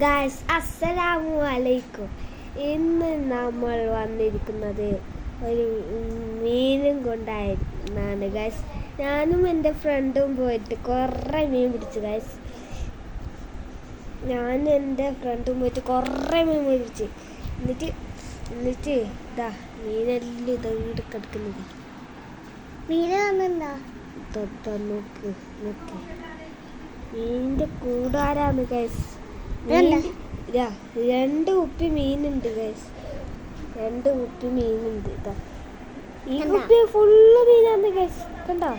Guys അസ്സലാമു അലൈക്കും. ഇന്ന് നമ്മൾ വന്നിരിക്കുന്നത് ഒരു മീനും കൊണ്ടാണ് ഗായ്സ്. ഞാനും എൻ്റെ ഫ്രണ്ടും പോയിട്ട് കുറേ മീൻ പിടിച്ചു ഗായ്സ്. പിടിച്ച് എന്നിട്ട് ഇതാ മീനെല്ലാം ഇതങ്ങോട്ട് കിടക്കുന്നത്. നോക്ക് മീനിന്റെ കൂടാരാണ് ഗൈസ്. രണ്ട് കുപ്പി മീനുണ്ട് ഗൈസ്, ഇതാ ഈ കുപ്പി ഫുള്ള് മീനാണ് ഗൈസ്. കണ്ടോ?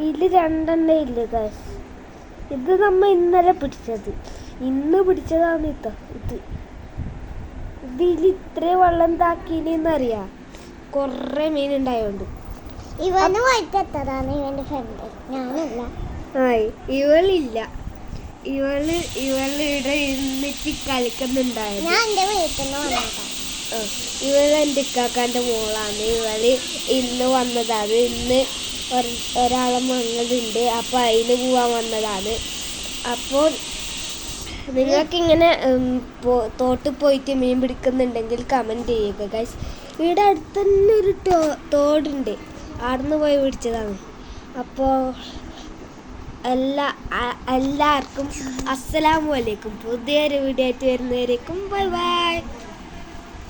ഇതില് രണ്ടെണ്ണേ ഇല്ല ഗൈസ്. ഇത് നമ്മ ഇന്നലെ പിടിച്ചത്, ഇന്ന് പിടിച്ചതാണ്. ഇതിൽ ഇത്ര വെള്ളം താക്കിന്നറിയാ, കൊറേ മീനുണ്ടായോണ്ട്. ഇവളില്ല, ഇവള് ഇവിടെ ഇരുന്നിട്ട് കളിക്കുന്നുണ്ടായിരുന്നു. ഇവള് എൻ്റെ ഇക്കാക്കാൻ്റെ മോളാണ്. ഇവള് ഇന്ന് വന്നതാണ്. ഇന്ന് ഒരാളെ മങ്ങളുണ്ട്, അപ്പോൾ അതിന് പോവാൻ വന്നതാണ്. അപ്പോൾ നിങ്ങൾക്കിങ്ങനെ തോട്ടിൽ പോയിട്ട് മീൻ പിടിക്കുന്നുണ്ടെങ്കിൽ കമൻറ്റ് ചെയ്യുക ഗൈസ്. ഇവിടെ അടുത്ത് തന്നെ ഒരു തോടുണ്ട്, അവിടുന്ന് പോയി പിടിച്ചതാണ്. അപ്പോൾ എല്ലാവർക്കും അസ്സലാമു അലൈക്കും. പുതിയൊരു വീഡിയോ ആയിട്ട് വരുന്നവരേക്കും ബൈ ബൈ.